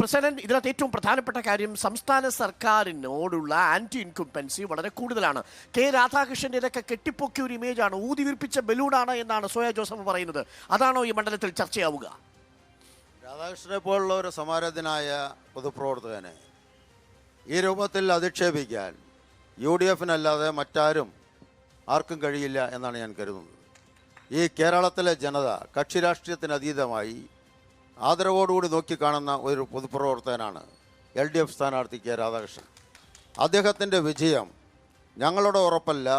President, ഇതിനകത്ത് ഏറ്റവും പ്രധാനപ്പെട്ട കാര്യം സംസ്ഥാന സർക്കാരിനോടുള്ള ആന്റി ഇൻകുംപൻസി വളരെ കൂടുതലാണ്. കെ രാധാകൃഷ്ണന്റെ ഇതൊക്കെ കെട്ടിപ്പൊക്കിയ ഒരു ഇമേജാണ്, ഊതിവിർപ്പിച്ച ബലൂണാണ് എന്നാണ് സോയ ജോസഫ് പറയുന്നത്. അതാണോ ഈ മണ്ഡലത്തിൽ ചർച്ചയാവുക? രാധാകൃഷ്ണനെ പോലുള്ള ഒരു സമാരാധനായ പൊതുപ്രവർത്തകനെ ഈ രൂപത്തിൽ അധിക്ഷേപിക്കാൻ UDF-നല്ലാതെ മറ്റാരും ആർക്കും കഴിയില്ല എന്നാണ് ഞാൻ കരുതുന്നത്. ഈ കേരളത്തിലെ ജനത കക്ഷി രാഷ്ട്രീയത്തിന് അതീതമായി ആദരവോടുകൂടി നോക്കിക്കാണുന്ന ഒരു പൊതുപ്രവർത്തകനാണ് LDF സ്ഥാനാർത്ഥി കെ രാധാകൃഷ്ണൻ. അദ്ദേഹത്തിൻ്റെ വിജയം ഞങ്ങളുടെ ഉറപ്പല്ല,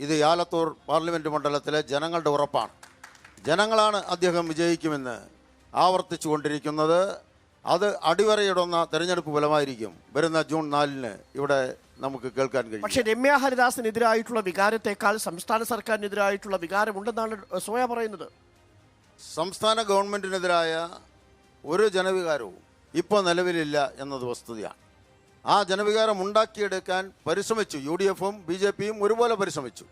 ഇത് ആലത്തൂർ പാർലമെൻറ്റ് മണ്ഡലത്തിലെ ജനങ്ങളുടെ ഉറപ്പാണ്. ജനങ്ങളാണ് അദ്ദേഹം വിജയിക്കുമെന്ന് ആവർത്തിച്ചു കൊണ്ടിരിക്കുന്നത്. അത് അടിവരയിടുന്ന തെരഞ്ഞെടുപ്പ് ഫലമായിരിക്കും വരുന്ന ജൂൺ 4-ന് ഇവിടെ നമുക്ക് കേൾക്കാൻ കഴിയും. പക്ഷേ രമ്യ ഹരിദാസിനെതിരായിട്ടുള്ള വികാരത്തെക്കാൾ സംസ്ഥാന സർക്കാരിനെതിരായിട്ടുള്ള വികാരമുണ്ടെന്നാണ് സോയ പറയുന്നത്. സംസ്ഥാന ഗവൺമെൻറ്റിനെതിരായ ഒരു ജനവികാരവും ഇപ്പോൾ നിലവിലില്ല എന്നത് വസ്തുതയാണ്. ആ ജനവികാരം ഉണ്ടാക്കിയെടുക്കാൻ പരിശ്രമിച്ചു. UDF-ഉം BJP-യും ഒരുപോലെ പരിശ്രമിച്ചു.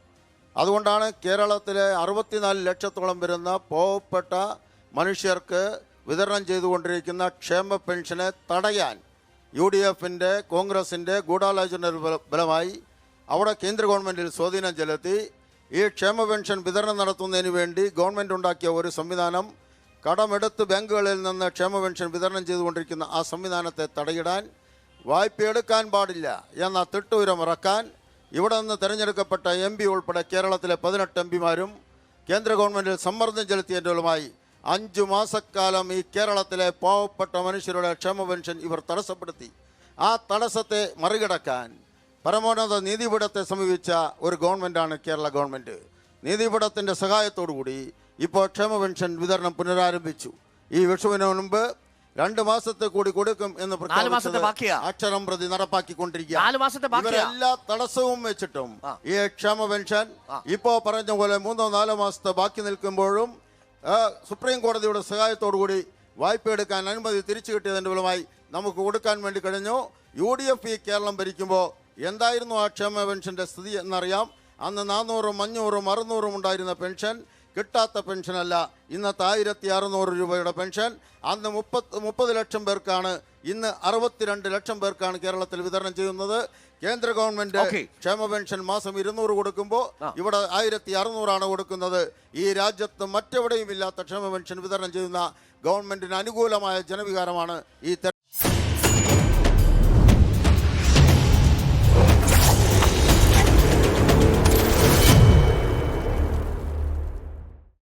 അതുകൊണ്ടാണ് കേരളത്തിലെ 64 ലക്ഷത്തോളം വരുന്ന പാവപ്പെട്ട മനുഷ്യർക്ക് വിതരണം ചെയ്തുകൊണ്ടിരിക്കുന്ന ക്ഷേമ പെൻഷനെ തടയാൻ UDF-ൻ്റെ കോൺഗ്രസിൻ്റെ ഗൂഢാലോചന ഫലമായി അവിടെ കേന്ദ്ര ഗവൺമെൻറ്റിൽ സ്വാധീനം ചെലുത്തി ഈ ക്ഷേമ പെൻഷൻ വിതരണം നടത്തുന്നതിന് വേണ്ടി ഗവൺമെൻറ് ഉണ്ടാക്കിയ ഒരു സംവിധാനം, കടമെടുത്ത് ബാങ്കുകളിൽ നിന്ന് ക്ഷേമ പെൻഷൻ വിതരണം ചെയ്തുകൊണ്ടിരിക്കുന്ന ആ സംവിധാനത്തെ തടയിടാൻ, വായ്പയെടുക്കാൻ പാടില്ല എന്ന തിട്ടൂരമിറക്കാൻ ഇവിടെ നിന്ന് തിരഞ്ഞെടുക്കപ്പെട്ട MP ഉൾപ്പെടെ കേരളത്തിലെ 18 MPമാരും കേന്ദ്ര ഗവൺമെൻറ്റിൽ സമ്മർദ്ദം ചെലുത്തിയതിൻ്റെ ഫലമായി 5 മാസക്കാലം ഈ കേരളത്തിലെ പാവപ്പെട്ട മനുഷ്യരുടെ ക്ഷേമ പെൻഷൻ ഇവർ തടസ്സപ്പെടുത്തി. ആ തടസ്സത്തെ മറികടക്കാൻ പരമോന്നത നീതിപീഠത്തെ സമീപിച്ച ഒരു ഗവൺമെൻറ്റാണ് കേരള ഗവൺമെൻറ്. നീതിപീഠത്തിൻ്റെ സഹായത്തോടുകൂടി ഇപ്പോൾ ക്ഷേമ പെൻഷൻ വിതരണം പുനരാരംഭിച്ചു. ഈ വിഷുവിന് മുൻപ് 2 മാസത്തെ കൂടി കൊടുക്കും എന്ന് അക്ഷരം പ്രതി നടപ്പാക്കിക്കൊണ്ടിരിക്കുക. എല്ലാ തടസ്സവും വെച്ചിട്ടും ഈ ക്ഷേമ പെൻഷൻ ഇപ്പോ പറഞ്ഞ പോലെ 3-4 മാസത്തെ ബാക്കി നിൽക്കുമ്പോഴും സുപ്രീം കോടതിയുടെ സഹായത്തോടുകൂടി വായ്പ എടുക്കാൻ അനുമതി തിരിച്ചു കിട്ടിയതിൻ്റെ ഫലമായി നമുക്ക് കൊടുക്കാൻ വേണ്ടി കഴിഞ്ഞു. UDF ഈ കേരളം ഭരിക്കുമ്പോൾ എന്തായിരുന്നു ആ ക്ഷേമ പെൻഷൻ്റെ സ്ഥിതി എന്നറിയാം. അന്ന് 400-ഉം 500-ഉം 600-ഉം ഉണ്ടായിരുന്ന പെൻഷൻ കിട്ടാത്ത പെൻഷനല്ല, ഇന്നത്തെ 1600 രൂപയുടെ പെൻഷൻ. അന്ന് 30 ലക്ഷം പേർക്കാണ്, ഇന്ന് 62 ലക്ഷം പേർക്കാണ് കേരളത്തിൽ വിതരണം ചെയ്യുന്നത്. കേന്ദ്ര ഗവൺമെന്റ് ക്ഷേമ പെൻഷൻ മാസം 200 കൊടുക്കുമ്പോൾ ഇവിടെ 1600 കൊടുക്കുന്നത്. ഈ രാജ്യത്ത് മറ്റെവിടെയും ഇല്ലാത്ത ക്ഷേമ പെൻഷൻ വിതരണം ചെയ്യുന്ന ഗവൺമെന്റിന് അനുകൂലമായ ജനവികാരമാണ് ഈ